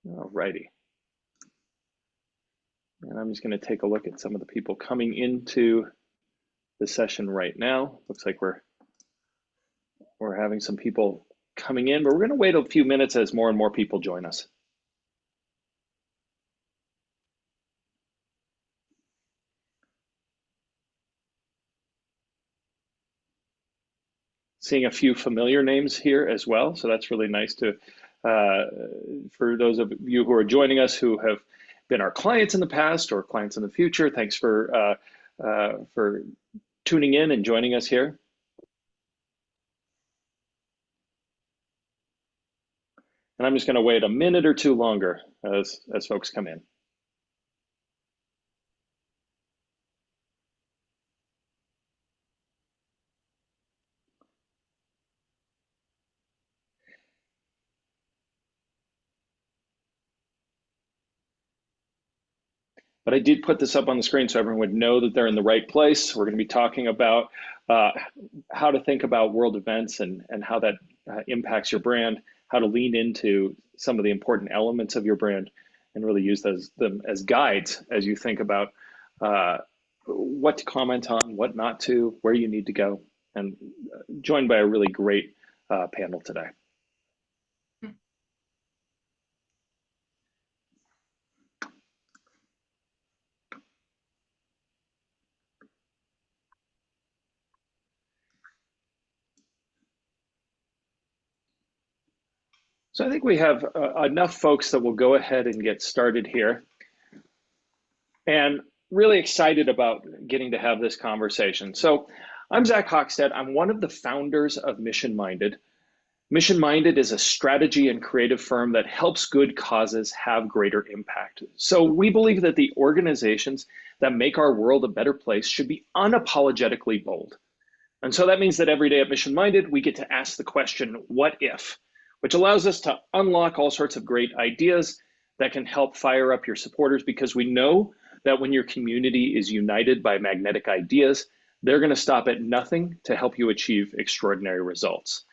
All righty. And I'm just going to take a look at some of the people coming into the session right now. Looks like we're having some people coming in, but we're going to wait a few minutes as more and more people join us. Seeing a few familiar names here as well, so that's really nice to for those of you who are joining us who have been our clients in the past or clients in the future. Thanks for tuning in and joining us here. And I'm just going to wait a minute or two longer as folks come in. But I did put this up on the screen so everyone would know that they're in the right place. We're going to be talking about how to think about world events and how that impacts your brand, how to lean into some of the important elements of your brand and really use them as guides as you think about what to comment on, what not to, where you need to go, and joined by a really great panel today. So I think we have enough folks that will go ahead and get started here. And really excited about getting to have this conversation. So I'm Zach Hochstadt. I'm one of the founders of Mission Minded. Mission Minded is a strategy and creative firm that helps good causes have greater impact. So we believe that the organizations that make our world a better place should be unapologetically bold. And so that means that every day at Mission Minded, we get to ask the question, what if? Which allows us to unlock all sorts of great ideas that can help fire up your supporters, because we know that when your community is united by magnetic ideas, they're going to stop at nothing to help you achieve extraordinary results.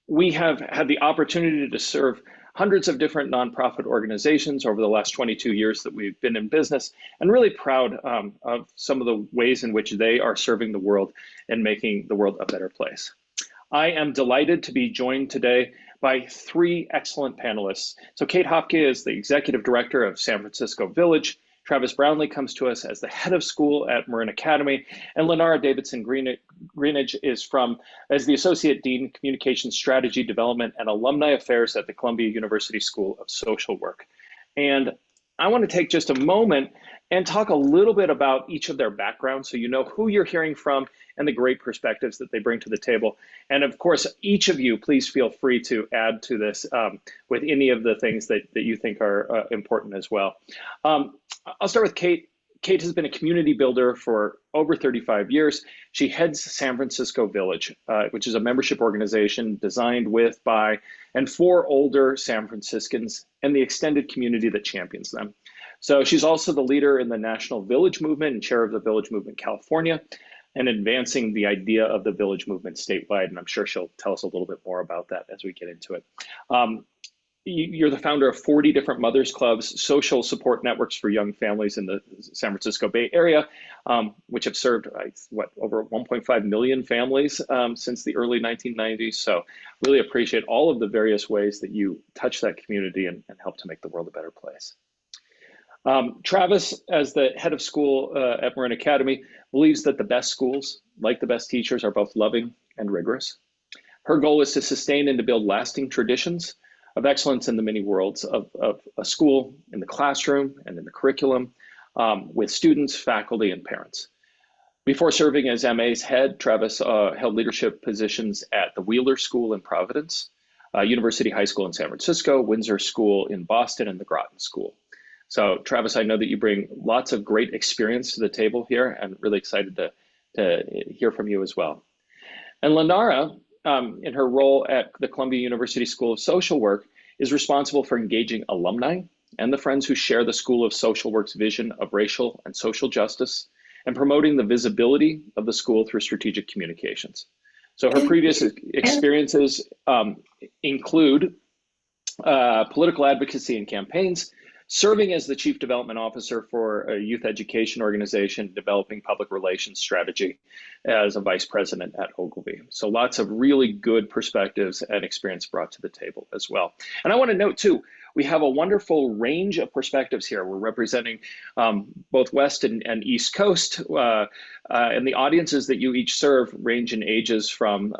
We have had the opportunity to serve hundreds of different nonprofit organizations over the last 22 years that we've been in business, and really proud of some of the ways in which they are serving the world and making the world a better place. I am delighted to be joined today by three excellent panelists. So Kate Hopke is the Executive Director of San Francisco Village. Travis Brownlee comes to us as the head of school at Marin Academy, and Lenara Davidson Greenidge is as the Associate Dean, Communications Strategy Development and Alumni Affairs at the Columbia University School of Social Work. And I want to take just a moment and talk a little bit about each of their backgrounds so you know who you're hearing from and the great perspectives that they bring to the table. And of course, each of you, please feel free to add to this with any of the things that you think are important as well. I'll start with Kate. Kate has been a community builder for over 35 years. She heads San Francisco Village, which is a membership organization designed with, by, and for older San Franciscans and the extended community that champions them. So she's also the leader in the National Village Movement and chair of the Village Movement California, and advancing the idea of the Village Movement statewide. And I'm sure she'll tell us a little bit more about that as we get into it. You're the founder of 40 different mothers clubs, social support networks for young families in the San Francisco Bay Area, which have served over 1.5 million families since the early 1990s. So really appreciate all of the various ways that you touch that community and help to make the world a better place. Travis, as the head of school at Marin Academy, believes that the best schools, like the best teachers, are both loving and rigorous. Her goal is to sustain and to build lasting traditions of excellence in the many worlds of a school, in the classroom and in the curriculum, with students, faculty, and parents. Before serving as MA's head, Travis held leadership positions at the Wheeler School in Providence, University High School in San Francisco, Windsor School in Boston, and the Groton School. So Travis, I know that you bring lots of great experience to the table here, and really excited to hear from you as well. And Lenara, in her role at the Columbia University School of Social Work, is responsible for engaging alumni and the friends who share the School of Social Work's vision of racial and social justice, and promoting the visibility of the school through strategic communications. So her previous experiences include political advocacy and campaigns, serving as the Chief Development Officer for a youth education organization, developing public relations strategy as a Vice President at Ogilvy. So lots of really good perspectives and experience brought to the table as well. And I want to note too, we have a wonderful range of perspectives here. We're representing both West and East Coast, and the audiences that you each serve range in ages from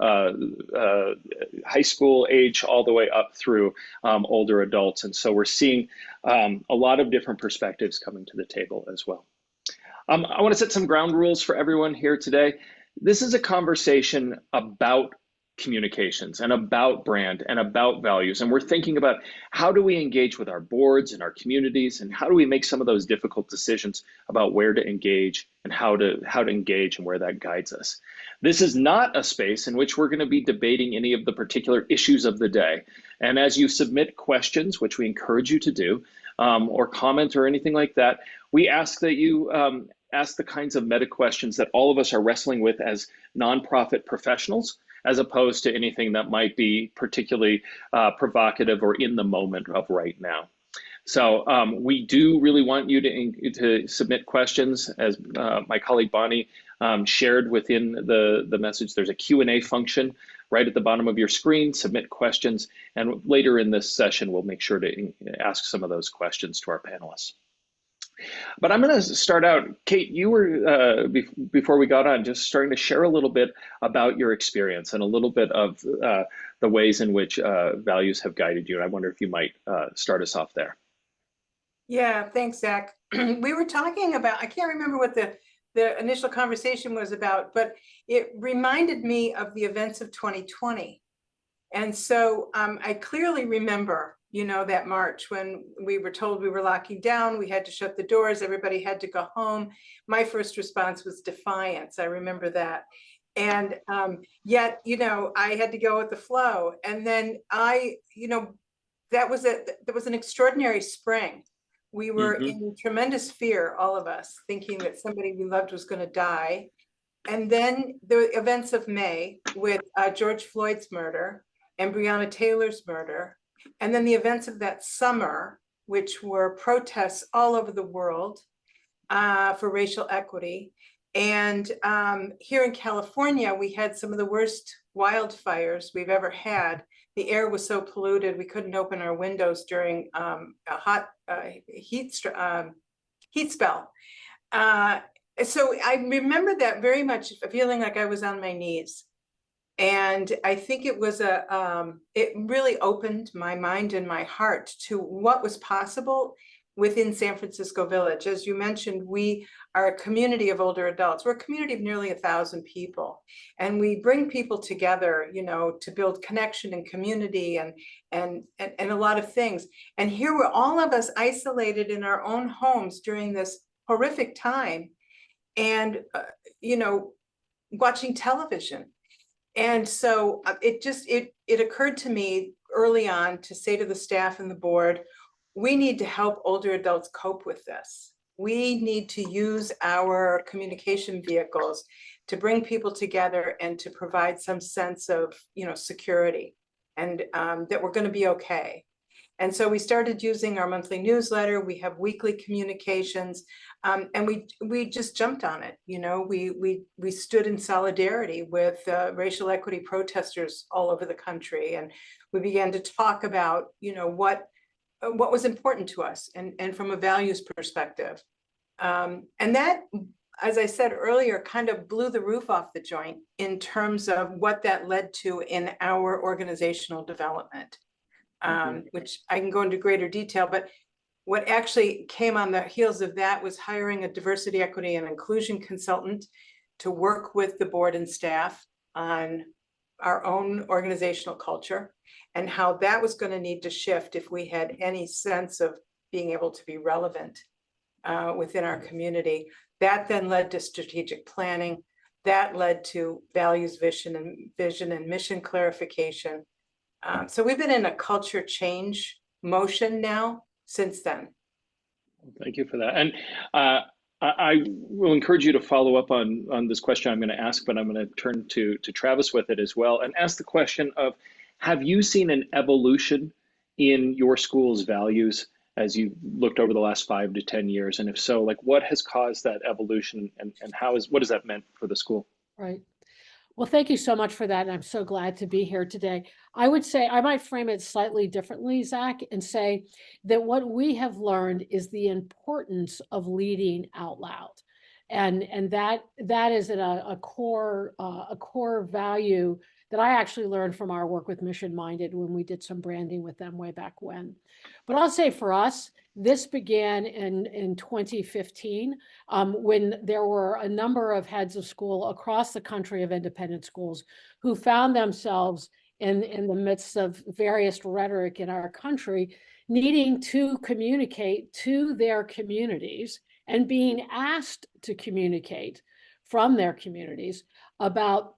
high school age all the way up through older adults. And so we're seeing a lot of different perspectives coming to the table as well. I want to set some ground rules for everyone here today. This is a conversation about communications and about brand and about values. And we're thinking about how do we engage with our boards and our communities, and how do we make some of those difficult decisions about where to engage and how to engage and where that guides us. This is not a space in which we're going to be debating any of the particular issues of the day. And as you submit questions, which we encourage you to do, or comment or anything like that, we ask that you ask the kinds of meta questions that all of us are wrestling with as nonprofit professionals, as opposed to anything that might be particularly provocative or in the moment of right now. So we do really want you to submit questions. As my colleague Bonnie shared within the message, there's a Q&A function right at the bottom of your screen. Submit questions, and later in this session, we'll make sure to ask some of those questions to our panelists. But I'm going to start out. Kate, you were, before we got on, just starting to share a little bit about your experience and a little bit of the ways in which values have guided you. And I wonder if you might start us off there. Yeah, thanks, Zach. We were talking about, I can't remember what the initial conversation was about, but it reminded me of the events of 2020. And so I clearly remember, that March when we were told we were locking down, we had to shut the doors, everybody had to go home. My first response was defiance. I remember that. And yet, I had to go with the flow. And then that was an extraordinary spring. We were in tremendous fear, all of us, thinking that somebody we loved was going to die. And then the events of May with George Floyd's murder and Breonna Taylor's murder, and then the events of that summer, which were protests all over the world for racial equity. And here in California, we had some of the worst wildfires we've ever had. The air was so polluted, we couldn't open our windows during a hot heat spell. So I remember that very much, feeling like I was on my knees. And I think it was it really opened my mind and my heart to what was possible within San Francisco Village. As you mentioned, we are a community of older adults. We're a community of nearly 1,000 people. And we bring people together, to build connection and community and a lot of things. And here were all of us isolated in our own homes during this horrific time and, watching television. And so it occurred to me early on to say to the staff and the board, we need to help older adults cope with this. We need to use our communication vehicles to bring people together and to provide some sense of, security and that we're going to be okay. And so we started using our monthly newsletter. We have weekly communications, and we just jumped on it. We stood in solidarity with racial equity protesters all over the country, and we began to talk about, what was important to us, and from a values perspective. And that, as I said earlier, kind of blew the roof off the joint in terms of what that led to in our organizational development. Which I can go into greater detail, but what actually came on the heels of that was hiring a diversity, equity, and inclusion consultant to work with the board and staff on our own organizational culture and how that was going to need to shift if we had any sense of being able to be relevant within our community. That then led to strategic planning. That led to values, vision, and mission clarification. So we've been in a culture change motion now since then. Thank you for that. And I will encourage you to follow up on this question I'm going to ask, but I'm going to turn to Travis with it as well and ask the question of, have you seen an evolution in your school's values as you've looked over the last 5 to 10 years? And if so, like what has caused that evolution, and what has that meant for the school? Right. Well, thank you so much for that. And I'm so glad to be here today. I would say I might frame it slightly differently, Zach, and say that what we have learned is the importance of leading out loud. And that is a core value that I actually learned from our work with Mission Minded when we did some branding with them way back when. But I'll say for us, this began in 2015 when there were a number of heads of school across the country of independent schools who found themselves in the midst of various rhetoric in our country, needing to communicate to their communities and being asked to communicate from their communities about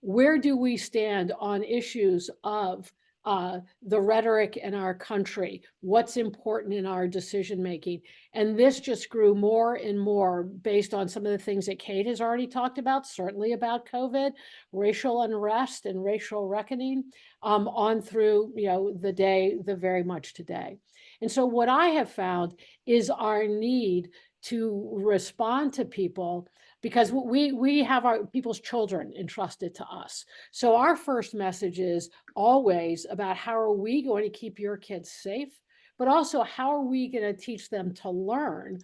where do we stand on issues of the rhetoric in our country, what's important in our decision making. And this just grew more and more based on some of the things that Kate has already talked about, certainly about COVID, racial unrest and racial reckoning, on through the very much today. And so what I have found is our need to respond to people, because we have our people's children entrusted to us. So our first message is always about how are we going to keep your kids safe, but also how are we going to teach them to learn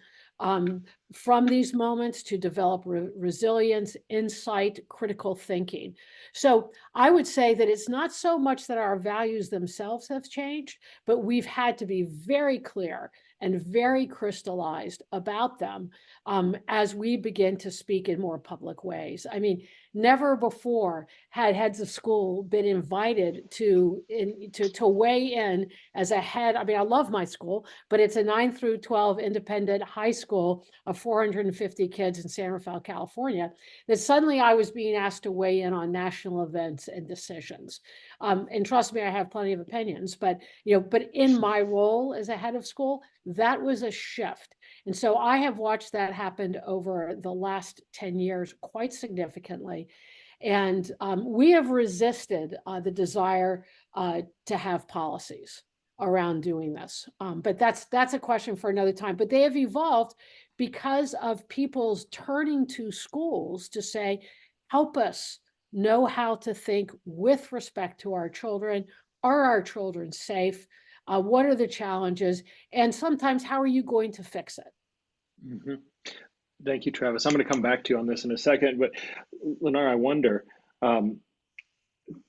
from these moments, to develop resilience, insight, critical thinking. So I would say that it's not so much that our values themselves have changed, but we've had to be very clear and very crystallized about them as we begin to speak in more public ways. I mean, never before had heads of school been invited to weigh in as a head. I mean, I love my school, but it's a 9 through 12 independent high school of 450 kids in San Rafael, California, that suddenly I was being asked to weigh in on national events and decisions. And trust me, I have plenty of opinions, but in my role as a head of school, that was a shift. And so I have watched that happen over the last 10 years quite significantly. And we have resisted the desire to have policies around doing this. But that's a question for another time. But they have evolved because of people's turning to schools to say, help us know how to think with respect to our children. Are our children safe? What are the challenges? And sometimes, how are you going to fix it? Mm-hmm. Thank you, Travis. I'm going to come back to you on this in a second, but Lenore, I wonder,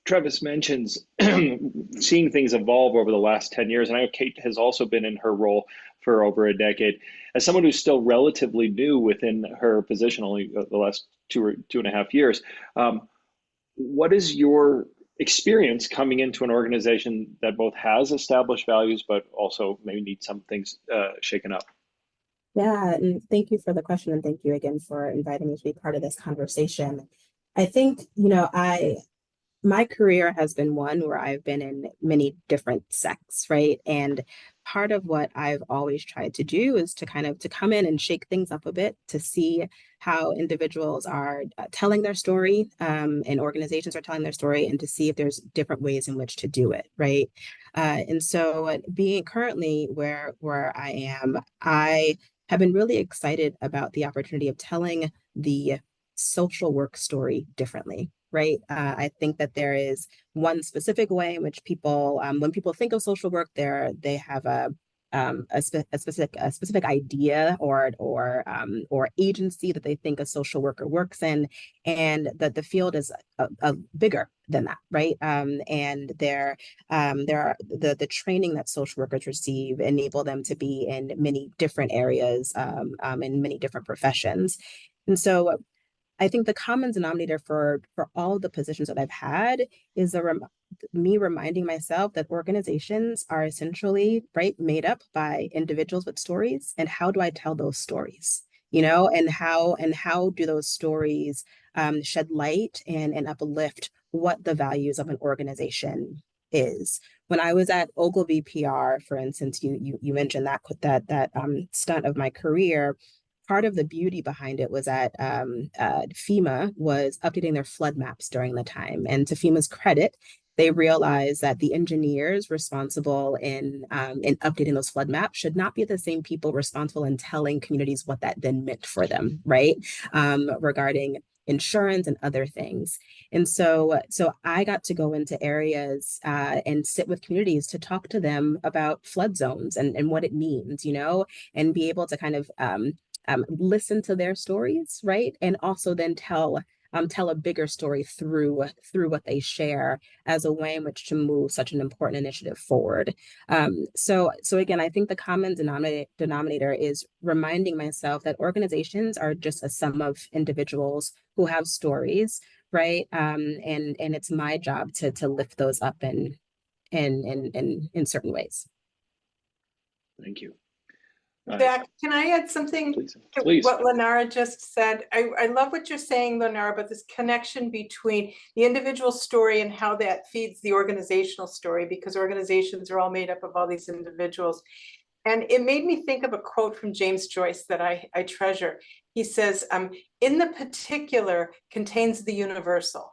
Travis mentions seeing things evolve over the last 10 years, and I know Kate has also been in her role for over a decade. As someone who's still relatively new within her position, only the last 2.5 years, what is your experience coming into an organization that both has established values, but also maybe needs some things shaken up? Yeah, and thank you for the question, and thank you again for inviting me to be part of this conversation. I think, my career has been one where I've been in many different sects, right? And part of what I've always tried to do is to come in and shake things up a bit, to see how individuals are telling their story, and organizations are telling their story, and to see if there's different ways in which to do it, right? And so being currently where I am, I have been really excited about the opportunity of telling the social work story differently, right? I think that there is one specific way in which people, when people think of social work, they have a specific idea or agency that they think a social worker works in, and that the field is bigger than that, right? And there are the training that social workers receive enable them to be in many different areas, in many different professions. And so I think the common denominator for all of the positions that I've had is me reminding myself that organizations are essentially, right, made up by individuals with stories. And how do I tell those stories? And how do those stories shed light and uplift what the values of an organization is? When I was at Ogilvy PR, for instance, you mentioned that stunt of my career. Part of the beauty behind it was that FEMA was updating their flood maps during the time. And to FEMA's credit, they realize that the engineers responsible in updating those flood maps should not be the same people responsible in telling communities what that then meant for them, right? Regarding insurance and other things. And so I got to go into areas and sit with communities to talk to them about flood zones and what it means, you know, and be able to kind of listen to their stories, right? And also then tell a bigger story through what they share as a way in which to move such an important initiative forward. So again, I think the common denominator is reminding myself that organizations are just a sum of individuals who have stories, right? And it's my job to lift those up in certain ways. Thank you. Zach, can I add something Please. to Please. what Lenara just said? I love what you're saying, Lenara, about this connection between the individual story and how that feeds the organizational story, because organizations are all made up of all these individuals. And it made me think of a quote from James Joyce that I treasure. He says, in the particular contains the universal.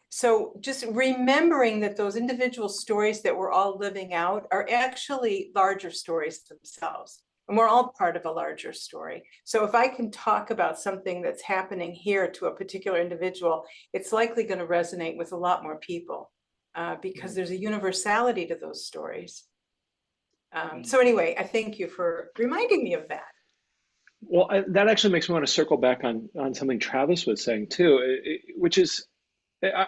So just remembering that those individual stories that we're all living out are actually larger stories themselves. And we're all part of a larger story. So if I can talk about something that's happening here to a particular individual, it's likely going to resonate with a lot more people because there's a universality to those stories. So anyway, I thank you for reminding me of that. Well, that actually makes me want to circle back on something Travis was saying too, which is,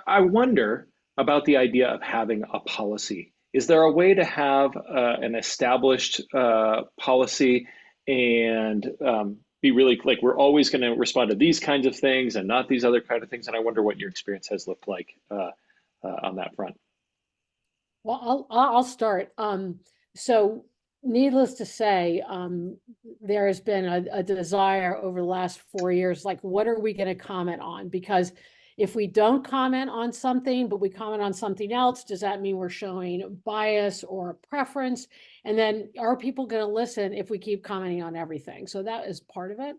I wonder about the idea of having a policy. Is there a way to have an established policy and be really like, we're always going to respond to these kinds of things and not these other kind of things? And I wonder what your experience has looked like on that front. Well, I'll start. So needless to say, there has been a desire over the last 4 years, like, what are we going to comment on? Because if we don't comment on something, but we comment on something else, does that mean we're showing bias or preference? And then are people going to listen if we keep commenting on everything? So that is part of it.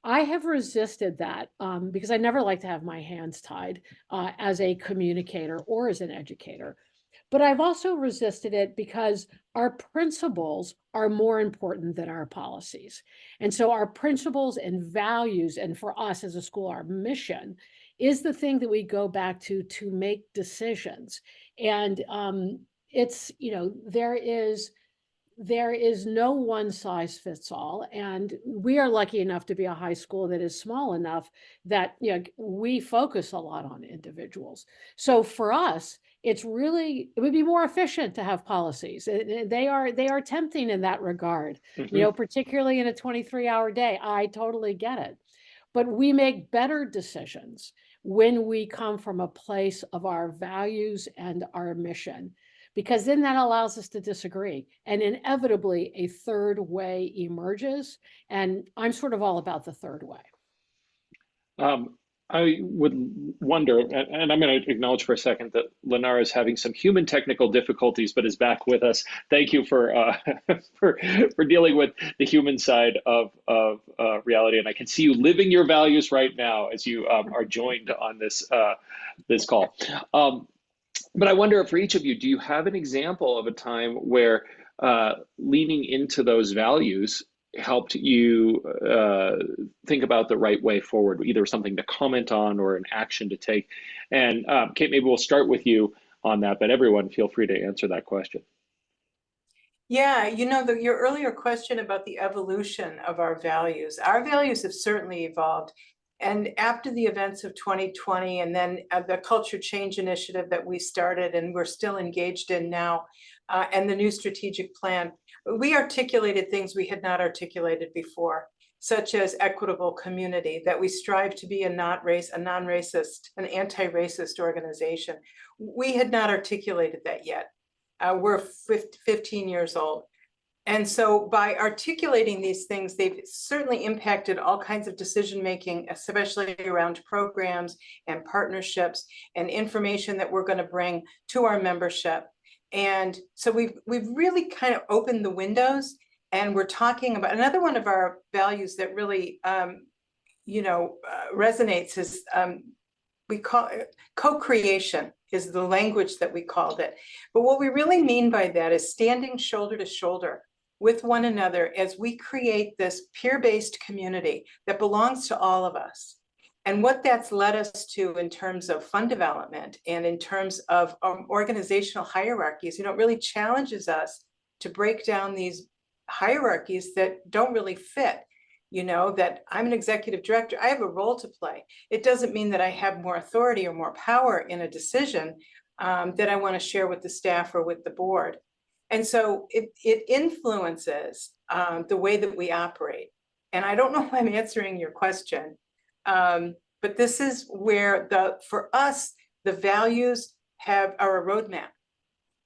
I have resisted that because I never like to have my hands tied as a communicator or as an educator. But I've also resisted it because our principles are more important than our policies. And so our principles and values, and for us as a school, our mission is the thing that we go back to make decisions. And it's, you know, there is no one size fits all. And we are lucky enough to be a high school that is small enough that, you know, we focus a lot on individuals. So for us, it would be more efficient to have policies. They are tempting in that regard, you know, particularly in a 23-hour day. I totally get it. But we make better decisions when we come from a place of our values and our mission, because then that allows us to disagree. And inevitably, a third way emerges. And I'm sort of all about the third way. I would wonder, and I'm going to acknowledge for a second that Lenara is having some human technical difficulties, but is back with us. Thank you for for dealing with the human side of reality, and I can see you living your values right now as you are joined on this this call. But I wonder, for each of you, do you have an example of a time where leaning into those values helped you think about the right way forward, either something to comment on or an action to take? And Kate, maybe we'll start with you on that, but everyone feel free to answer that question. Yeah, you know, your earlier question about the evolution of our values have certainly evolved. And after the events of 2020, and then the culture change initiative that we started and we're still engaged in now, and the new strategic plan, we articulated things we had not articulated before, such as equitable community, that we strive to be a non-racist, an anti-racist organization. We had not articulated that yet. We're 15 years old. And so by articulating these things, they've certainly impacted all kinds of decision-making, especially around programs and partnerships and information that we're going to bring to our membership. And so we've really kind of opened the windows, and we're talking about another one of our values that really, resonates is we call it co-creation is the language that we called it. But what we really mean by that is standing shoulder to shoulder with one another as we create this peer-based community that belongs to all of us. And what that's led us to in terms of fund development and in terms of organizational hierarchies, it really challenges us to break down these hierarchies that don't really fit. That I'm an executive director, I have a role to play. It doesn't mean that I have more authority or more power in a decision that I want to share with the staff or with the board. And so it influences the way that we operate. And I don't know if I'm answering your question, but this is where for us, the values are a roadmap,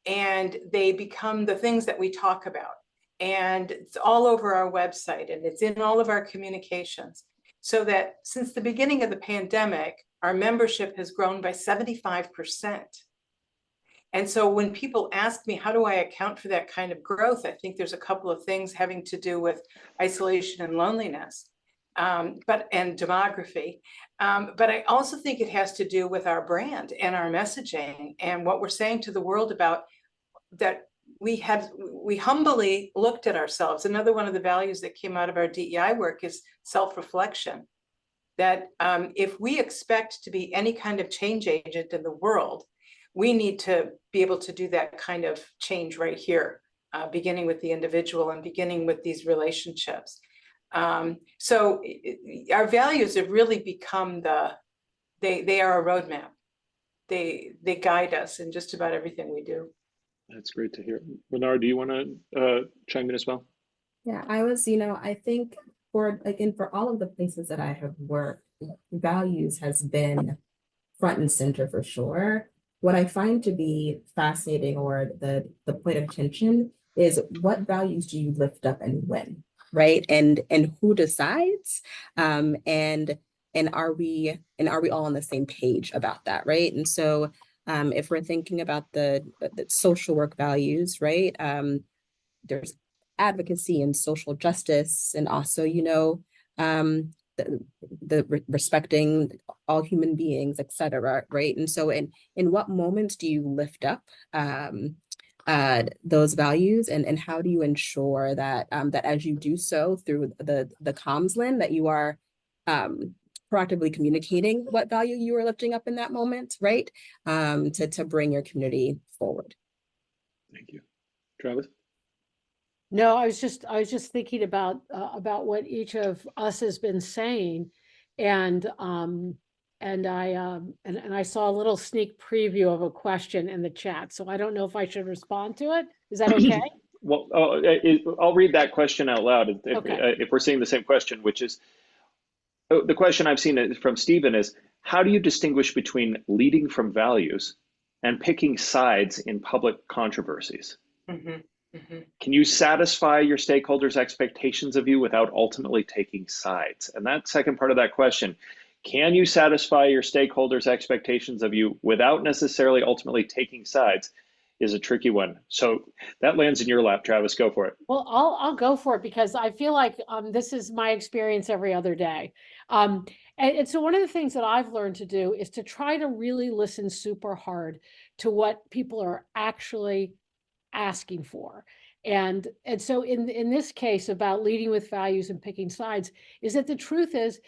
and they become the things that we talk about. And it's all over our website, and it's in all of our communications. So that since the beginning of the pandemic, our membership has grown by 75%. And so when people ask me, how do I account for that kind of growth? I think there's a couple of things having to do with isolation and loneliness, and demography. But I also think it has to do with our brand and our messaging and what we're saying to the world about that. We humbly looked at ourselves. Another one of the values that came out of our DEI work is self-reflection. That if we expect to be any kind of change agent in the world, we need to be able to do that kind of change right here, beginning with the individual and beginning with these relationships. So our values have really become they are a roadmap. They guide us in just about everything we do. That's great to hear. Bernard, do you want to chime in as well? Yeah, I think for all of the places that I have worked, values has been front and center for sure. What I find to be fascinating, or the point of tension, is what values do you lift up and when, right? And who decides? And are we all on the same page about that, right? And so if we're thinking about the social work values, right? There's advocacy and social justice, and also, the respecting all human beings, et cetera, right? And so in what moments do you lift up those values, and how do you ensure that that as you do so through the comms lens, that you are proactively communicating what value you are lifting up in that moment, right? To bring your community forward. Thank you. Travis? No, I was just thinking about what each of us has been saying, and I saw a little sneak preview of a question in the chat, so I don't know if I should respond to it. Is that okay? Well, I'll read that question out loud if we're seeing the same question, which is, the question I've seen from Stephen is, how do you distinguish between leading from values and picking sides in public controversies? Mm-hmm. Mm-hmm. Can you satisfy your stakeholders' expectations of you without ultimately taking sides? And that second part of that question, can you satisfy your stakeholders' expectations of you without necessarily ultimately taking sides, is a tricky one. So that lands in your lap, Travis. Go for it. Well, I'll go for it, because I feel like this is my experience every other day. And so one of the things that I've learned to do is to try to really listen super hard to what people are actually asking for. And so in this case about leading with values and picking sides, is that the truth is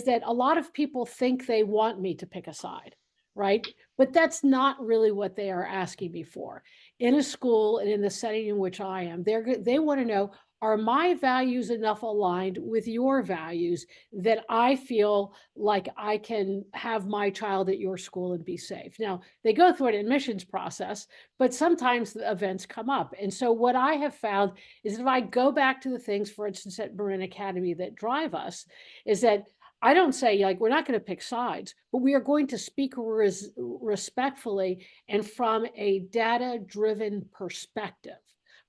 that a lot of people think they want me to pick a side, right? But that's not really what they are asking me for. In a school and in the setting in which I am, they want to know, are my values enough aligned with your values that I feel like I can have my child at your school and be safe? Now, they go through an admissions process, but sometimes the events come up. And so what I have found is if I go back to the things, for instance, at Marin Academy that drive us, is that I don't say, like, we're not going to pick sides, but we are going to speak respectfully and from a data-driven perspective,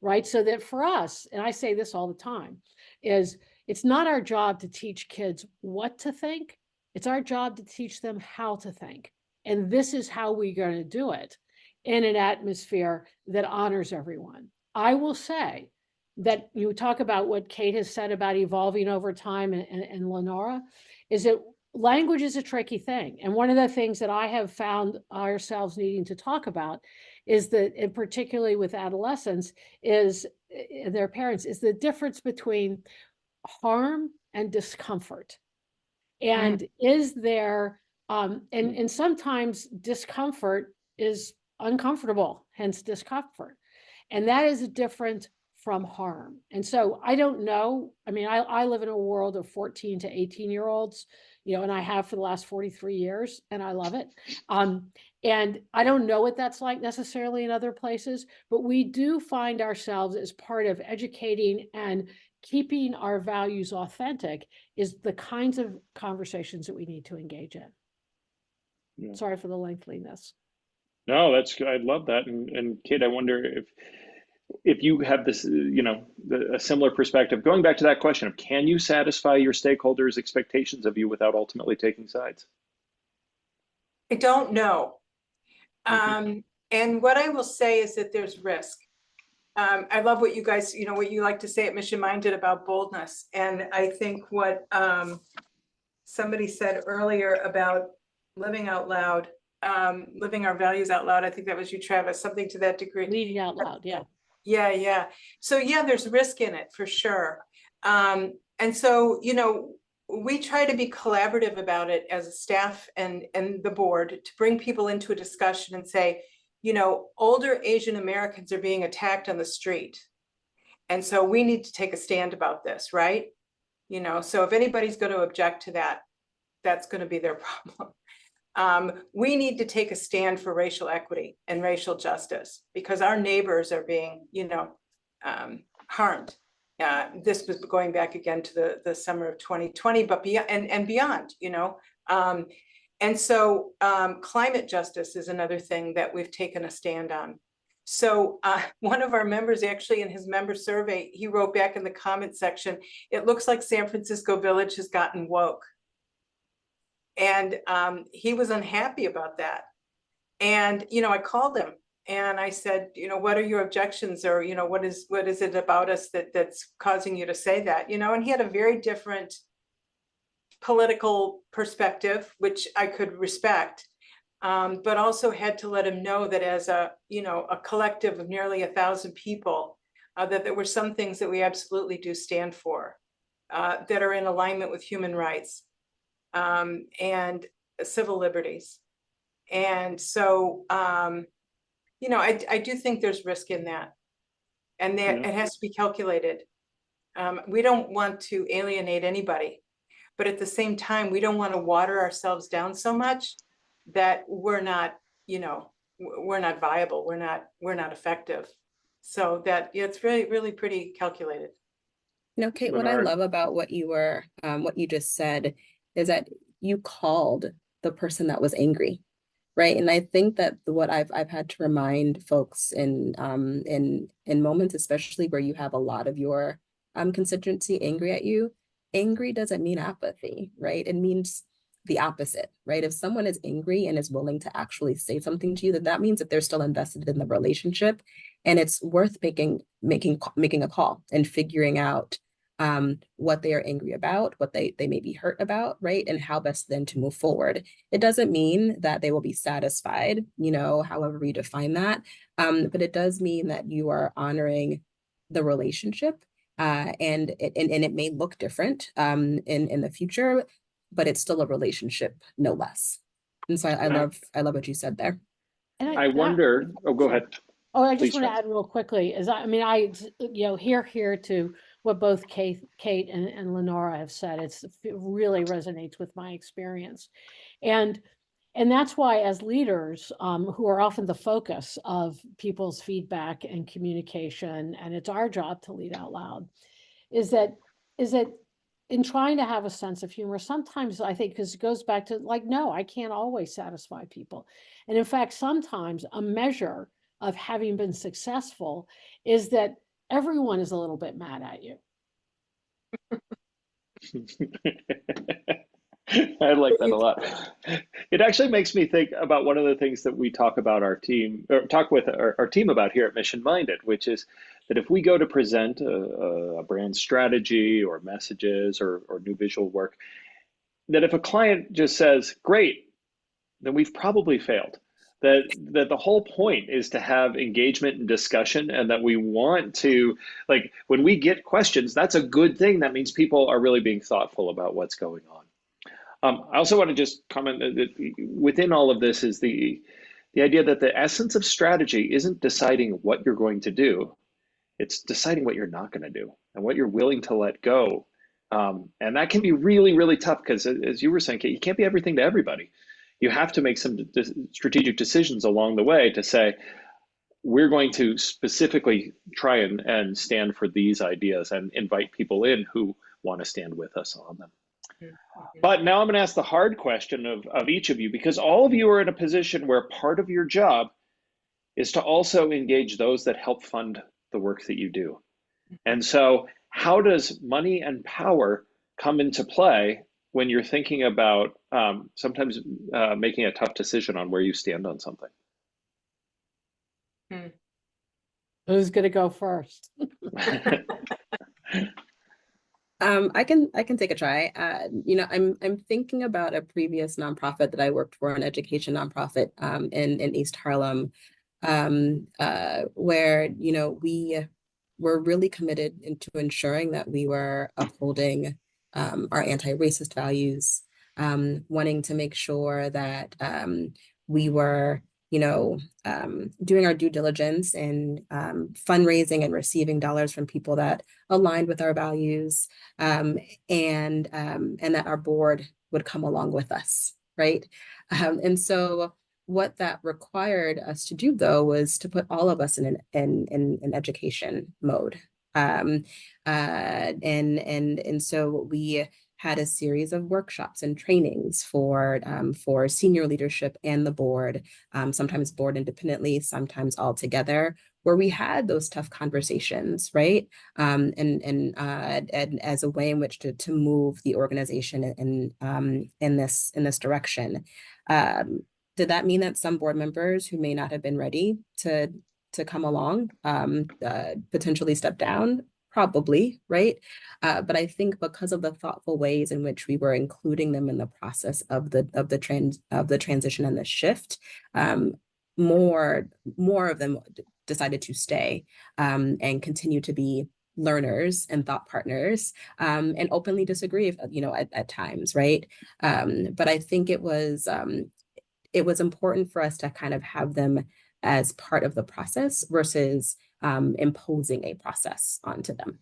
right? So that for us, and I say this all the time, is it's not our job to teach kids what to think. It's our job to teach them how to think. And this is how we're going to do it in an atmosphere that honors everyone. I will say that you talk about what Kate has said about evolving over time, and Lenora, is that language is a tricky thing. And one of the things that I have found ourselves needing to talk about is that, and particularly with adolescents, is their parents, is the difference between harm and discomfort. And is there, and sometimes discomfort is uncomfortable, hence discomfort. And that is different from harm. And so I don't know. I mean, I live in a world of 14 to 18-year-olds, and I have for the last 43 years, and I love it. And I don't know what that's like necessarily in other places, but we do find ourselves as part of educating and keeping our values authentic is the kinds of conversations that we need to engage in. Yeah. Sorry for the lengthiness. No, that's good. I love that. And Kate, I wonder if you have this, a similar perspective, going back to that question of, can you satisfy your stakeholders' expectations of you without ultimately taking sides? I don't know. And what I will say is that there's risk. I love what you guys, what you like to say at Mission Minded about boldness. And I think what somebody said earlier about living out loud, living our values out loud. I think that was you, Travis, something to that degree. Leading out loud, yeah. Yeah. So yeah, there's risk in it for sure. And so, we try to be collaborative about it as a staff and the board to bring people into a discussion and say, older Asian Americans are being attacked on the street. And so we need to take a stand about this, right? So if anybody's going to object to that, that's going to be their problem. We need to take a stand for racial equity and racial justice because our neighbors are being, harmed. This was going back again to the summer of 2020, but beyond and beyond, and so climate justice is another thing that we've taken a stand on. So one of our members actually in his member survey, he wrote back in the comment section, it looks like San Francisco Village has gotten woke. And he was unhappy about that. And, I called him and I said, what are your objections or, what is it about us that's causing you to say that, and he had a very different political perspective, which I could respect, but also had to let him know that as a collective of nearly 1,000 people, that there were some things that we absolutely do stand for, that are in alignment with human rights, and civil liberties. And so, I do think there's risk in that, and that it has to be calculated. We don't want to alienate anybody, but at the same time, we don't want to water ourselves down so much that we're not, we're not viable. We're not effective. So that it's really pretty calculated. Kate, what I love about what you just said is that you called the person that was angry, right? And I think that what I've had to remind folks in moments, especially where you have a lot of your constituency angry at you, angry doesn't mean apathy, right? It means the opposite, right? If someone is angry and is willing to actually say something to you, then that means that they're still invested in the relationship, and it's worth making a call and figuring out what they are angry about, what they may be hurt about, right? And how best then to move forward. It doesn't mean that they will be satisfied, however you define that, but it does mean that you are honoring the relationship, and it may look different in the future, but it's still a relationship, no less. And so I love what you said there. And I wonder. Oh, go ahead. Oh, I just Please, want to add real quickly is here to what both Kate and Lenora have said. It really resonates with my experience. And that's why as leaders who are often the focus of people's feedback and communication, and it's our job to lead out loud, is that in trying to have a sense of humor, sometimes I think, because it goes back to no, I can't always satisfy people. And in fact, sometimes a measure of having been successful is that everyone is a little bit mad at you. I like that a lot. It actually makes me think about one of the things that we talk about our team, or talk with our team about here at Mission Minded, which is that if we go to present a brand strategy or messages or new visual work, that if a client just says, great, then we've probably failed. That the whole point is to have engagement and discussion, and that we want to, like, when we get questions, that's a good thing. That means people are really being thoughtful about what's going on. I also want to just comment that within all of this is the idea that the essence of strategy isn't deciding what you're going to do. It's deciding what you're not going to do and what you're willing to let go. And that can be really, really tough because, as you were saying, Kate, you can't be everything to everybody. You have to make some strategic decisions along the way to say, we're going to specifically try and stand for these ideas and invite people in who want to stand with us on them. But now I'm going to ask the hard question of each of you, because all of you are in a position where part of your job is to also engage those that help fund the work that you do. And so how does money and power come into play when you're thinking about sometimes making a tough decision on where you stand on something? Who's going to go first? I can take a try. I'm thinking about a previous nonprofit that I worked for, an education nonprofit in East Harlem, where we were really committed into ensuring that we were upholding our anti-racist values, wanting to make sure that we were doing our due diligence and fundraising and receiving dollars from people that aligned with our values, and that our board would come along with us, right? And so what that required us to do, though, was to put all of us in an education mode. And so we had a series of workshops and trainings for senior leadership and the board, sometimes board independently, sometimes all together, where we had those tough conversations, right? And as a way in which to move the organization in this direction. Did that mean that some board members who may not have been ready to come along potentially step down? Probably, right? But I think because of the thoughtful ways in which we were including them in the process of the transition and the shift, more of them decided to stay and continue to be learners and thought partners, and openly disagree, at times, right? But I think it was important for us to kind of have them as part of the process versus imposing a process onto them.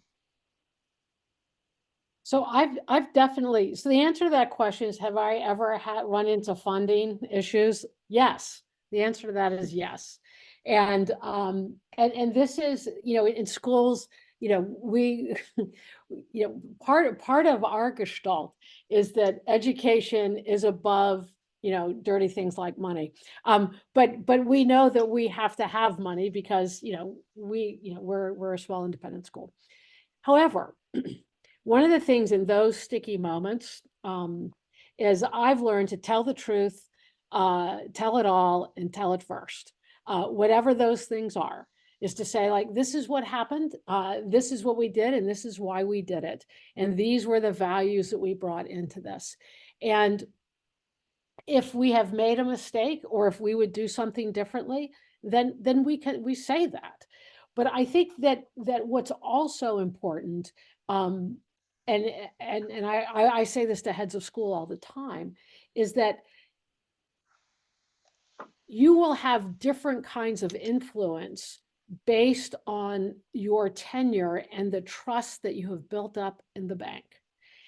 So I've definitely, so the answer to that question is, have I ever run into funding issues? Yes. The answer to that is yes. And this is, in schools, we, part of our gestalt is that education is above, dirty things like money. But we know that we have to have money because, we're a small independent school. However, one of the things in those sticky moments is I've learned to tell the truth, tell it all, and tell it first. Whatever those things are, is to say, like, this is what happened, this is what we did, and this is why we did it. And these were the values that we brought into this. And if we have made a mistake, or if we would do something differently, then we say that. But I think that what's also important, and I say this to heads of school all the time, is that you will have different kinds of influence based on your tenure and the trust that you have built up in the bank.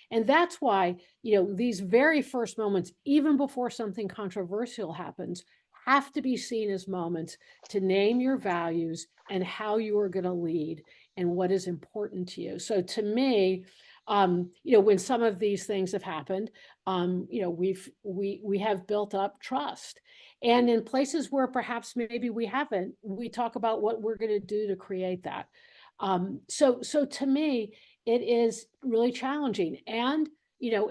And that's why, these very first moments, even before something controversial happens, have to be seen as moments to name your values and how you are going to lead and what is important to you. So to me, when some of these things have happened, we have built up trust. And in places where perhaps maybe we haven't, we talk about what we're going to do to create that. So to me, it is really challenging. And,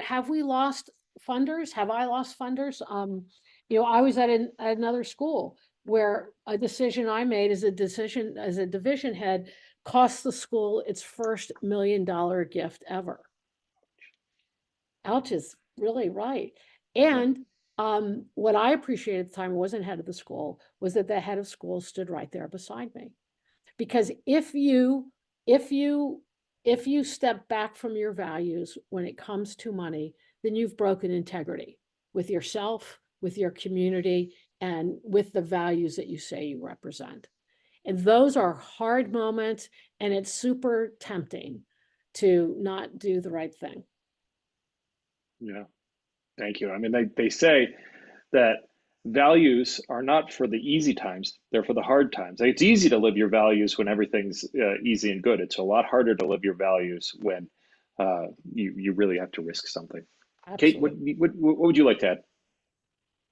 have we lost funders? Have I lost funders? I was at another school where a decision I made as a division head cost the school its first $1 million gift ever. Ouch is really right. And what I appreciated at the time, I wasn't head of the school, was that the head of school stood right there beside me. Because if you step back from your values when it comes to money, then you've broken integrity with yourself, with your community, and with the values that you say you represent. And those are hard moments, and it's super tempting to not do the right thing. Yeah, thank you. I mean, they say that values are not for the easy times, they're for the hard times. It's easy to live your values when everything's easy and good. It's a lot harder to live your values when you really have to risk something. Kate, Absolutely. what would you like to add?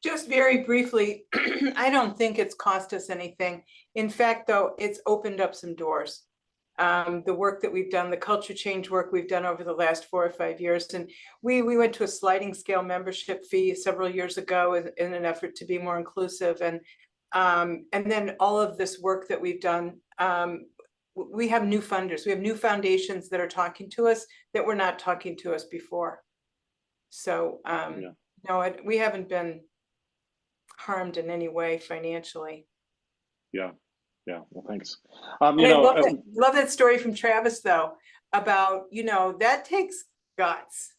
Just very briefly, I don't think it's cost us anything. In fact, though, it's opened up some doors. The work that we've done, the culture change work we've done over the last 4 or 5 years. And we went to a sliding scale membership fee several years ago in an effort to be more inclusive. And then all of this work that we've done, we have new funders. We have new foundations that are talking to us that were not talking to us before. So no, we haven't been harmed in any way financially. Yeah. Well, thanks. And I love that story from Travis, though, about, that takes guts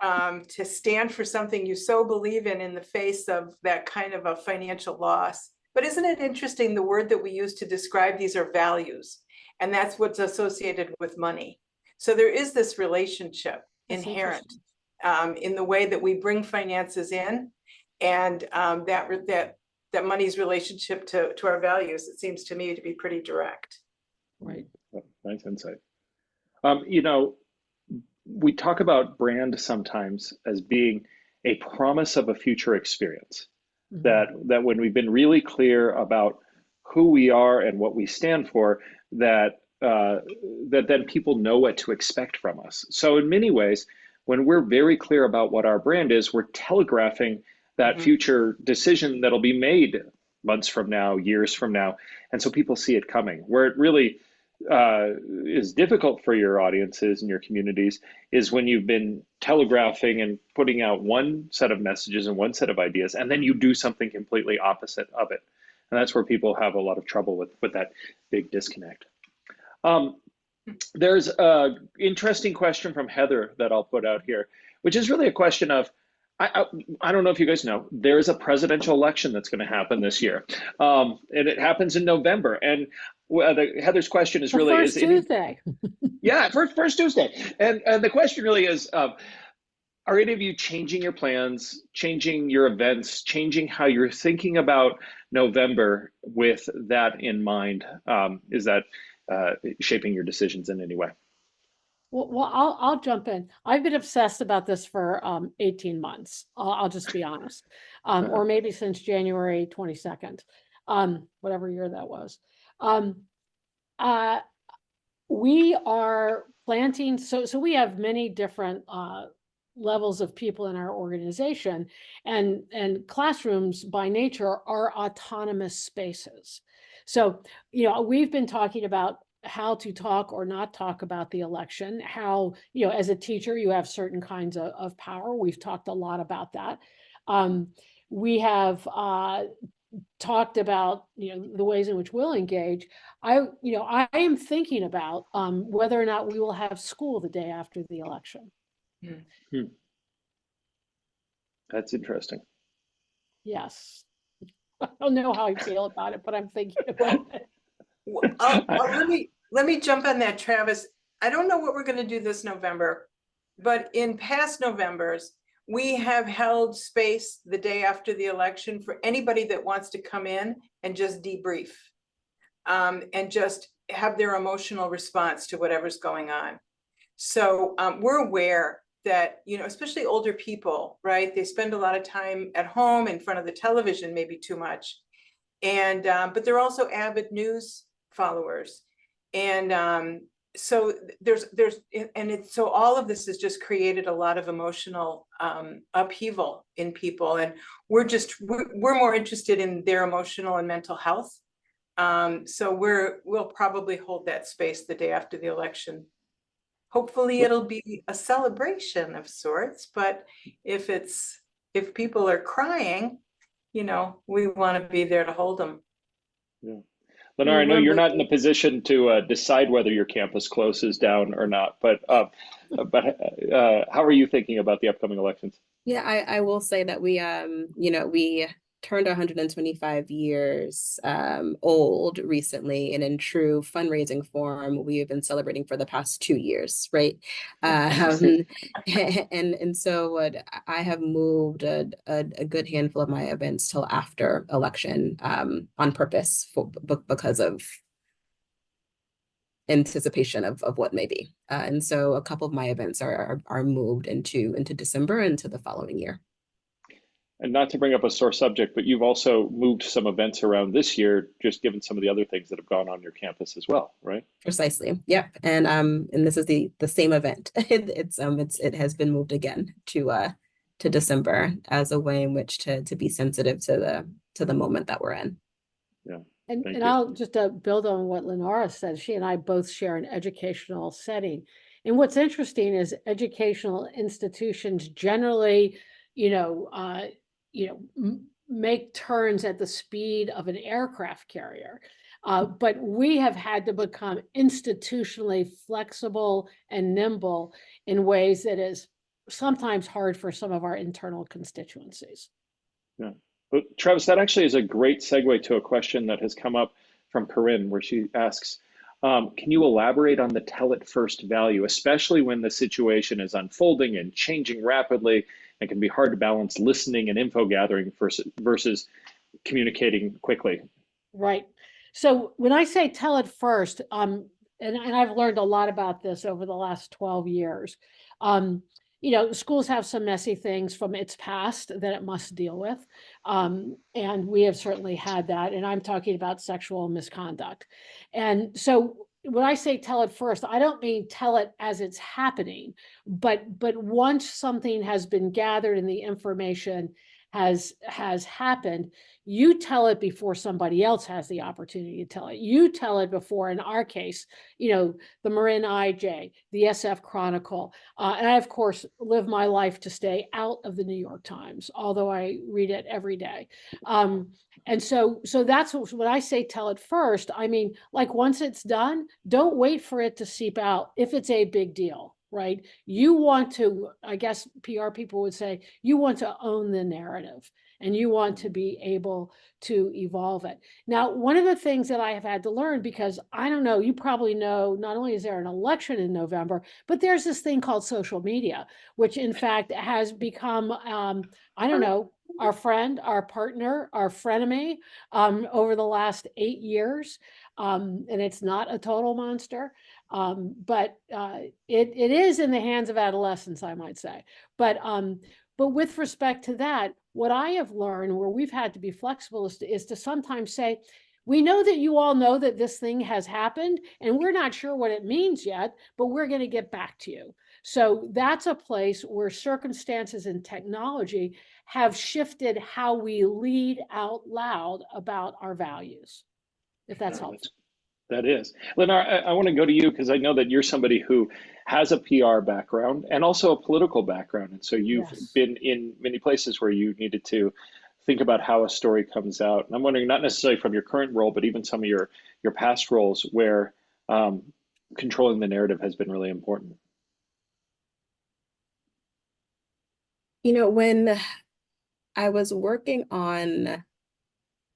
to stand for something you so believe in the face of that kind of a financial loss. But isn't it interesting, the word that we use to describe these are values, and that's what's associated with money. So there is this relationship inherent in the way that we bring finances in, and that money's relationship to our values, it seems to me to be pretty direct. Right. Nice insight. We talk about brand sometimes as being a promise of a future experience. Mm-hmm. That when we've been really clear about who we are and what we stand for, that then people know what to expect from us. So in many ways, when we're very clear about what our brand is, we're telegraphing that mm-hmm. future decision that'll be made months from now, years from now. And so people see it coming. Where it really is difficult for your audiences and your communities is when you've been telegraphing and putting out one set of messages and one set of ideas, and then you do something completely opposite of it. And that's where people have a lot of trouble with that big disconnect. There's an interesting question from Heather that I'll put out here, which is really a question of, I don't know if you guys know, there's a presidential election that's going to happen this year. And it happens in November. And Heather's question is really— First Tuesday. Yeah, first Tuesday. And the question really is, are any of you changing your plans, changing your events, changing how you're thinking about November with that in mind? Is that shaping your decisions in any way? Well, I'll jump in. I've been obsessed about this for 18 months. I'll just be honest, or maybe since January 22nd, whatever year that was. We are planting. So we have many different levels of people in our organization, and classrooms by nature are autonomous spaces. So we've been talking about how to talk or not talk about the election, how, as a teacher, you have certain kinds of power. We've talked a lot about that. We have talked about, the ways in which we'll engage. I am thinking about whether or not we will have school the day after the election. That's interesting. Yes. I don't know how I feel about it, but I'm thinking about it. Let me jump on that, Travis. I don't know what we're going to do this November, but in past Novembers, we have held space the day after the election for anybody that wants to come in and just debrief and just have their emotional response to whatever's going on. So we're aware that, especially older people, right? They spend a lot of time at home in front of the television, maybe too much. And but they're also avid news followers. And so so all of this has just created a lot of emotional upheaval in people, and we're more interested in their emotional and mental health. So we'll probably hold that space the day after the election. hopefully it'll be a celebration of sorts, but if people are crying, you know, we want to be there to hold them. Yeah. Lenore, I know you're not in a position to decide whether your campus closes down or not, but how are you thinking about the upcoming elections? Yeah, I will say that we we turned 125 years old recently, and in true fundraising form, we have been celebrating for the past 2 years, right? And so I have moved a good handful of my events till after election on purpose because of anticipation of what may be. And so a couple of my events are moved into December, into the following year. And not to bring up a sore subject, but you've also moved some events around this year, just given some of the other things that have gone on your campus as well, right? Precisely. Yep. And this is the same event. It has been moved again to December as a way in which to be sensitive to the moment that we're in. Yeah. And I'll just build on what Lenora said. She and I both share an educational setting. And what's interesting is educational institutions generally, make turns at the speed of an aircraft carrier. But we have had to become institutionally flexible and nimble in ways that is sometimes hard for some of our internal constituencies. Yeah. But Travis, that actually is a great segue to a question that has come up from Corinne, where she asks, can you elaborate on the tell it first value, especially when the situation is unfolding and changing rapidly? It can be hard to balance listening and info gathering versus communicating quickly. Right. So when I say tell it first, and I've learned a lot about this over the last 12 years. Schools have some messy things from its past that it must deal with. And we have certainly had that. And I'm talking about sexual misconduct. And so when I say tell it first, I don't mean tell it as it's happening, but once something has been gathered and the information has happened, you tell it before somebody else has the opportunity to tell it. You tell it before, in our case, the Marin IJ, the SF Chronicle, and I, of course, live my life to stay out of the New York Times, although I read it every day. And so that's when I say tell it first, I mean, like once it's done, don't wait for it to seep out if it's a big deal. Right? You want to, I guess PR people would say, you want to own the narrative and you want to be able to evolve it. Now, one of the things that I have had to learn, because I don't know, you probably know, not only is there an election in November, but there's this thing called social media, which in fact has become, our friend, our partner, our frenemy over the last 8 years. And it's not a total monster. But it is in the hands of adolescents, I might say. But with respect to that, what I have learned where we've had to be flexible is to sometimes say, we know that you all know that this thing has happened and we're not sure what it means yet, but we're going to get back to you. So that's a place where circumstances and technology have shifted how we lead out loud about our values, if that's helpful. That is. Lenore, I want to go to you because I know that you're somebody who has a PR background and also a political background. And so you've been in many places where you needed to think about how a story comes out. And I'm wondering, not necessarily from your current role, but even some of your past roles where controlling the narrative has been really important. When I was working on,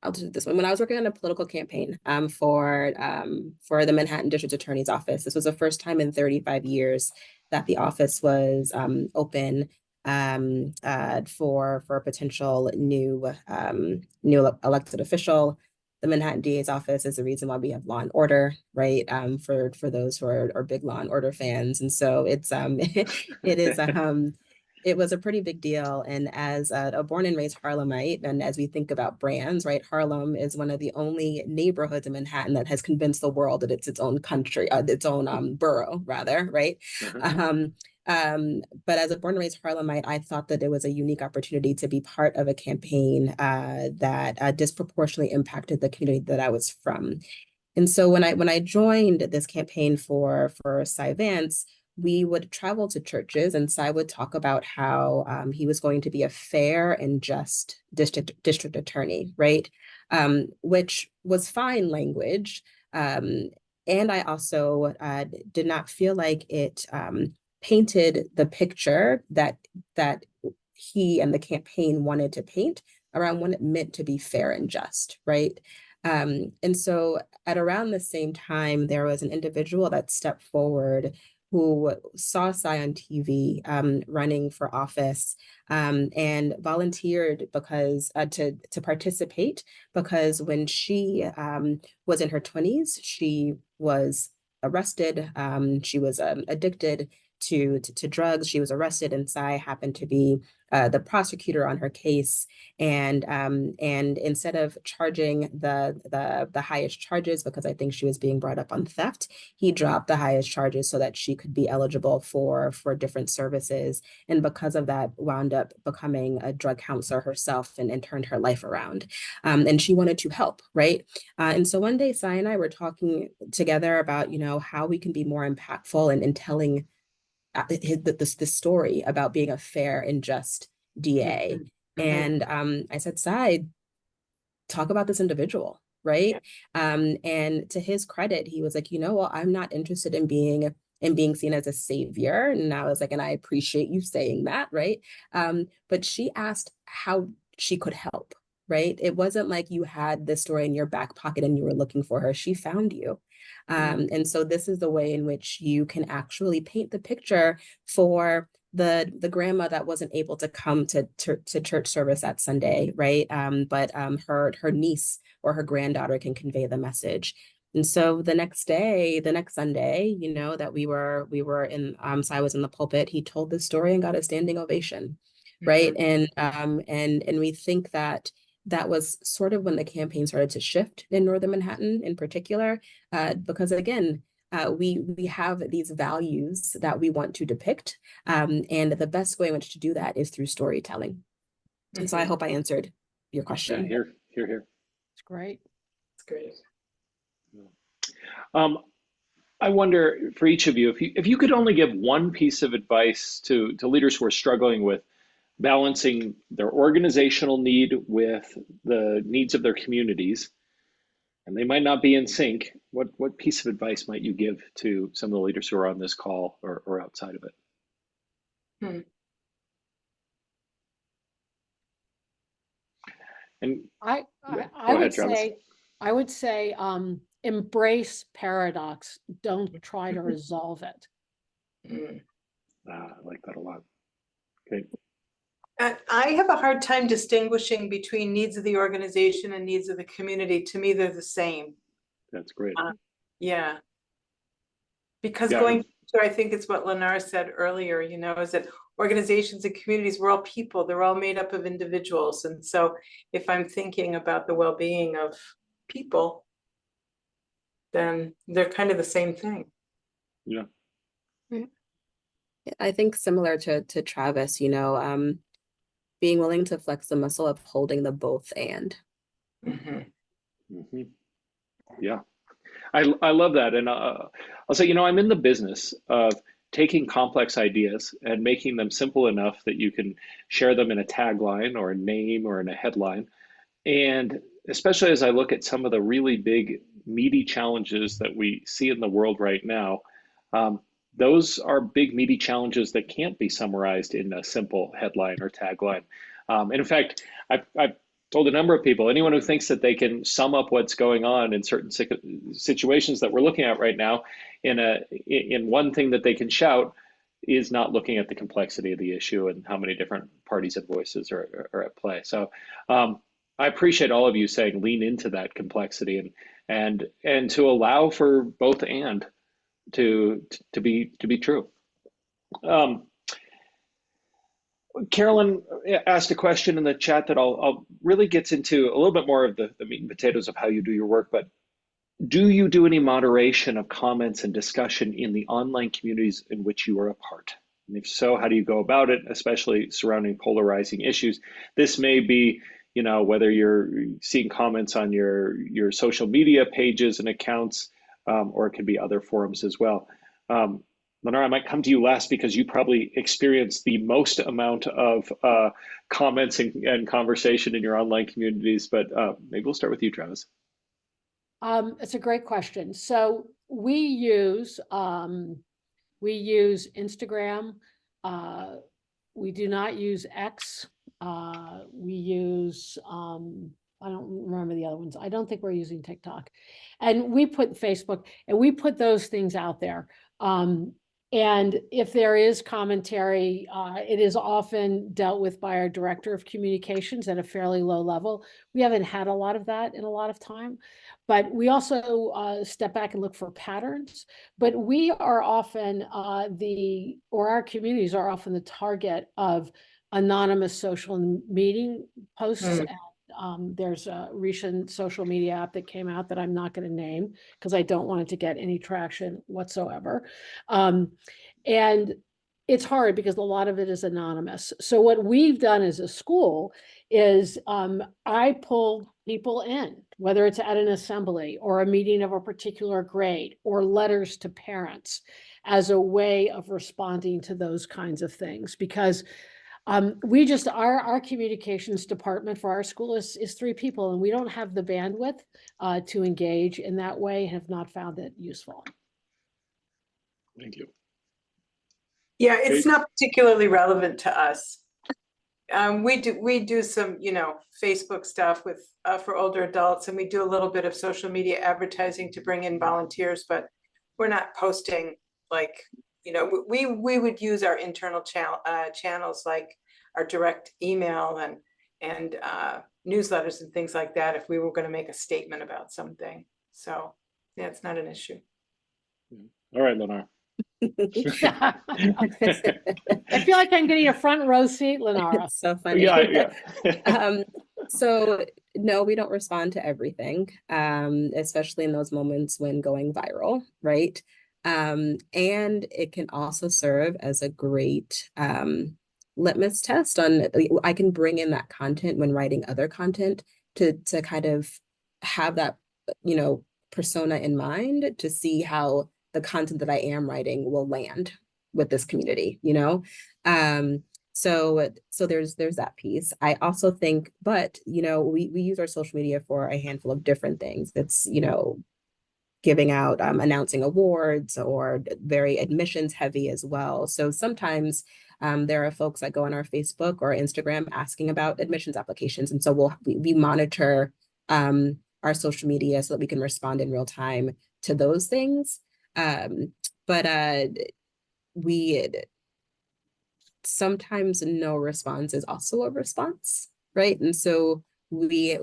I'll do this one. When I was working on a political campaign for the Manhattan District Attorney's Office, this was the first time in 35 years that the office was open for a potential new elected official. The Manhattan DA's office is the reason why we have Law and Order, right? For those who are big Law and Order fans, and so it's it is it was a pretty big deal. And as a born and raised Harlemite, and as we think about brands, right, Harlem is one of the only neighborhoods in Manhattan that has convinced the world that it's its own country, its own borough, rather, right? But as a born and raised Harlemite, I thought that it was a unique opportunity to be part of a campaign that disproportionately impacted the community that I was from. And so when I joined this campaign for Cy Vance, we would travel to churches, and Cy would talk about how he was going to be a fair and just district attorney, right? Which was fine language. And I also did not feel like it painted the picture that he and the campaign wanted to paint around what it meant to be fair and just, right? And so at around the same time, there was an individual that stepped forward who saw Cy on TV running for office and volunteered because to participate, because when she was in her 20s, she was arrested. She was addicted to drugs. She was arrested, and Cy happened to be the prosecutor on her case. And instead of charging the highest charges, because I think she was being brought up on theft, he dropped the highest charges so that she could be eligible for different services. And because of that, wound up becoming a drug counselor herself and turned her life around. And she wanted to help, right? And so one day, Cy and I were talking together about, how we can be more impactful in telling this story about being a fair and just DA. And I said, Cy, talk about this individual, right? And to his credit, he was like, well, I'm not interested in being seen as a savior. And I was like, and I appreciate you saying that, right? But she asked how she could help, right? It wasn't like you had this story in your back pocket and you were looking for her. She found you. And so this is the way in which you can actually paint the picture for the grandma that wasn't able to come to church service that Sunday, right? But her niece or her granddaughter can convey the message. And so the next Sunday, that we were in, Cy was in the pulpit, he told this story and got a standing ovation, right? And we think that was sort of when the campaign started to shift in Northern Manhattan in particular, because again, we have these values that we want to depict, and the best way in which to do that is through storytelling. And so I hope I answered your question. Yeah, here. It's great. It's great. I wonder for each of you, if you could only give one piece of advice to leaders who are struggling with balancing their organizational need with the needs of their communities, and they might not be in sync, what piece of advice might you give to some of the leaders who are on this call or outside of it? And I go ahead, Travis. would say embrace paradox. Don't try to resolve it. I like that a lot. Okay. I have a hard time distinguishing between needs of the organization and needs of the community. To me, they're the same. That's great. Yeah. Because going to, I think it's what Lennar said earlier, is that organizations and communities, we're all people, they're all made up of individuals. And so if I'm thinking about the well-being of people, then they're kind of the same thing. Yeah. I think similar to Travis, being willing to flex the muscle of holding the both and. Yeah, I love that. And I'll say, I'm in the business of taking complex ideas and making them simple enough that you can share them in a tagline or a name or in a headline. And especially as I look at some of the really big, meaty challenges that we see in the world right now, those are big, meaty challenges that can't be summarized in a simple headline or tagline. And in fact, I've told a number of people, anyone who thinks that they can sum up what's going on in certain situations that we're looking at right now in one thing that they can shout is not looking at the complexity of the issue and how many different parties and voices are at play. So I appreciate all of you saying lean into that complexity and to allow for both and to be true. Carolyn asked a question in the chat that I'll really gets into a little bit more of the meat and potatoes of how you do your work, but do you do any moderation of comments and discussion in the online communities in which you are a part? And if so, how do you go about it, especially surrounding polarizing issues? This may be, whether you're seeing comments on your social media pages and accounts, or it could be other forums as well. Lenore, I might come to you last because you probably experienced the most amount of comments and conversation in your online communities, but maybe we'll start with you, Travis. It's a great question. So we use Instagram. We do not use X. We use I don't remember the other ones. I don't think we're using TikTok. And we put Facebook, and we put those things out there. And if there is commentary, it is often dealt with by our director of communications at a fairly low level. We haven't had a lot of that in a lot of time, but we also step back and look for patterns. But we are often our communities are often the target of anonymous social meeting posts. And there's a recent social media app that came out that I'm not going to name because I don't want it to get any traction whatsoever. And it's hard because a lot of it is anonymous. So what we've done as a school is I pull people in, whether it's at an assembly or a meeting of a particular grade or letters to parents, as a way of responding to those kinds of things. Because our communications department for our school is 3 people, and we don't have the bandwidth to engage in that way, and have not found it useful. Thank you. Yeah, it's not particularly relevant to us. We do some, Facebook stuff with for older adults, and we do a little bit of social media advertising to bring in volunteers, but we're not posting like, we would use our internal channels like our direct email and newsletters and things like that if we were going to make a statement about something. So yeah, it's not an issue. All right, Lenore. I feel like I'm getting a front row seat, Lenora. It's so funny. Yeah. So no, we don't respond to everything, especially in those moments when going viral, right? And it can also serve as a great litmus test on, I can bring in that content when writing other content to kind of have that, persona in mind to see how the content that I am writing will land with this community, So there's that piece. I also think, but we use our social media for a handful of different things. It's giving out announcing awards, or very admissions heavy as well. So sometimes there are folks that go on our Facebook or Instagram asking about admissions applications, and so we monitor our social media so that we can respond in real time to those things. But we sometimes no response is also a response, right? And so we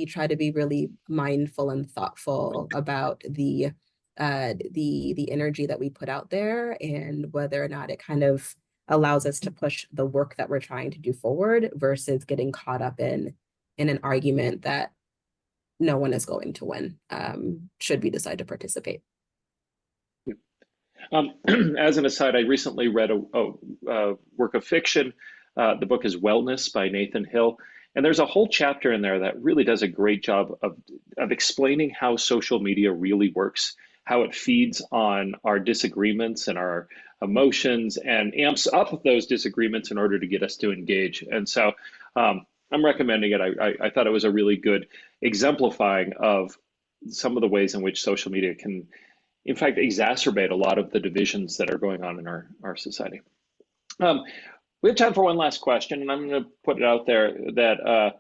try to be really mindful and thoughtful about the energy that we put out there, and whether or not it kind of allows us to push the work that we're trying to do forward, versus getting caught up in an argument that no one is going to win, should we decide to participate. As an aside, I recently read a work of fiction. The book is Wellness by Nathan Hill. And there's a whole chapter in there that really does a great job of explaining how social media really works, how it feeds on our disagreements and our emotions and amps up those disagreements in order to get us to engage. And so I'm recommending it. I thought it was a really good exemplifying of some of the ways in which social media can, in fact, exacerbate a lot of the divisions that are going on in our society. We have time for one last question, and I'm going to put it out there that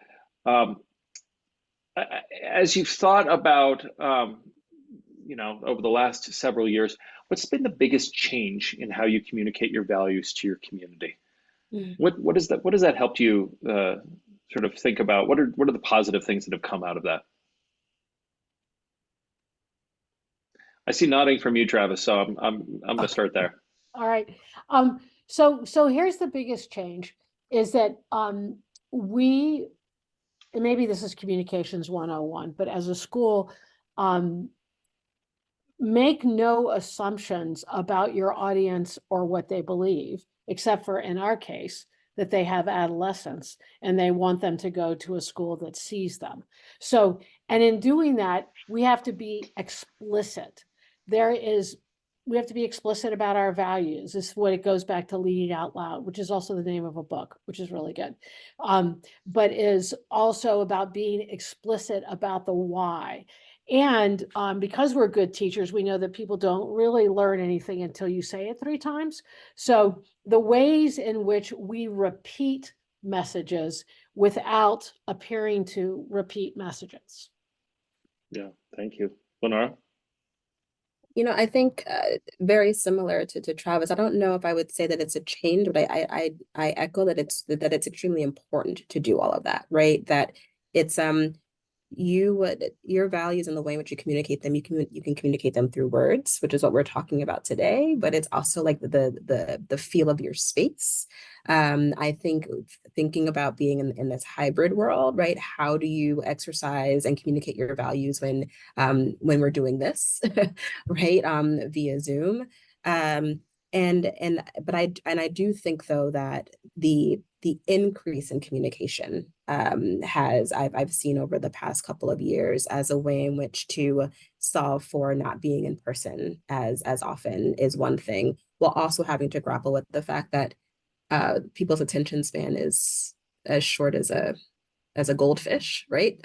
as you've thought about, over the last several years, what's been the biggest change in how you communicate your values to your community? What does that help you sort of think about? What are the positive things that have come out of that? I see nodding from you, Travis, so I'm going to start there. All right. So here's the biggest change is that and maybe this is communications 101, but as a school, make no assumptions about your audience or what they believe, except for in our case, that they have adolescents and they want them to go to a school that sees them. So, and in doing that, we have to be explicit. There is we have to be explicit about our values. This is what it goes back to leading out loud, which is also the name of a book, which is really good. But is also about being explicit about the why. And because we're good teachers, we know that people don't really learn anything until you say it 3 times. So the ways in which we repeat messages without appearing to repeat messages. Yeah, thank you. Lenora? I think very similar to Travis. I don't know if I would say that it's a change, but I echo that it's extremely important to do all of that, right? That it's your values and the way in which you communicate them, you can communicate them through words, which is what we're talking about today, but it's also like the feel of your space. I think thinking about being in this hybrid world, right? How do you exercise and communicate your values when we're doing this, right? Via Zoom. But I do think though that the increase in communication I've seen over the past couple of years as a way in which to solve for not being in person as often is one thing, while also having to grapple with the fact that people's attention span is as short as a goldfish, right?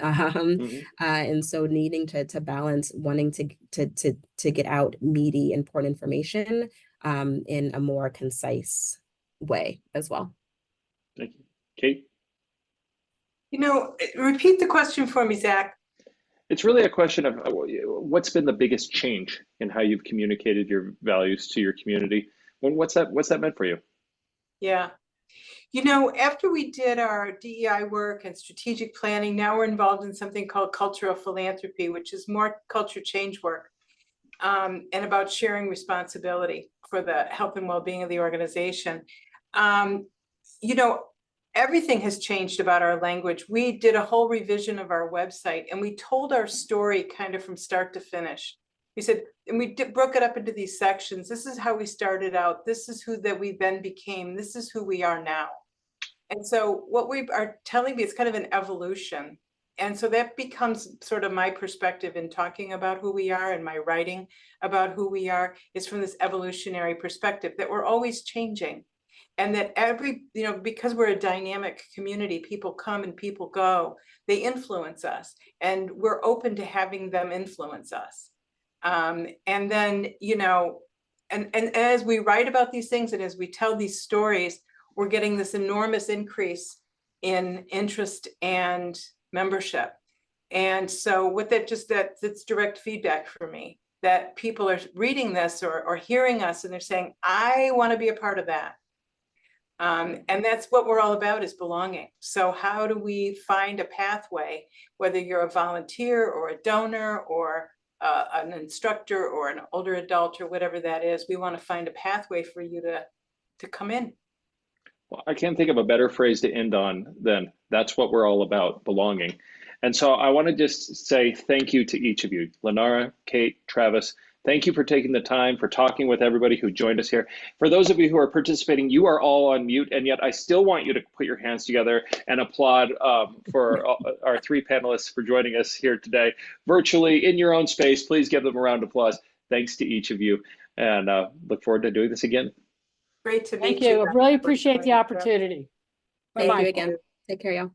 And so needing to balance wanting to get out meaty, important information in a more concise way as well. Thank you. Kate? Repeat the question for me, Zach. It's really a question of what's been the biggest change in how you've communicated your values to your community. What's that meant for you? Yeah. After we did our DEI work and strategic planning, now we're involved in something called cultural philanthropy, which is more culture change work and about sharing responsibility for the health and well-being of the organization. Everything has changed about our language. We did a whole revision of our website and we told our story kind of from start to finish. We said, and we broke it up into these sections. This is how we started out. This is who that we then became. This is who we are now. And so what we are telling me is kind of an evolution. And so that becomes sort of my perspective in talking about who we are, and my writing about who we are is from this evolutionary perspective that we're always changing. And that because we're a dynamic community, people come and people go, they influence us, and we're open to having them influence us. And then, and as we write about these things and as we tell these stories, we're getting this enormous increase in interest and membership. And so with that's direct feedback for me, that people are reading this or hearing us and they're saying, I want to be a part of that. And that's what we're all about, is belonging. So how do we find a pathway, whether you're a volunteer or a donor or an instructor or an older adult or whatever that is, we want to find a pathway for you to come in. Well, I can't think of a better phrase to end on than that's what we're all about, belonging. And so I want to just say thank you to each of you, Lenora, Kate, Travis. Thank you for taking the time, for talking with everybody who joined us here. For those of you who are participating, you are all on mute, and yet I still want you to put your hands together and applaud for our 3 panelists for joining us here today, virtually in your own space. Please give them a round of applause. Thanks to each of you, and look forward to doing this again. Great to meet Thank you. I really appreciate the opportunity. Thank you again. Take care, y'all.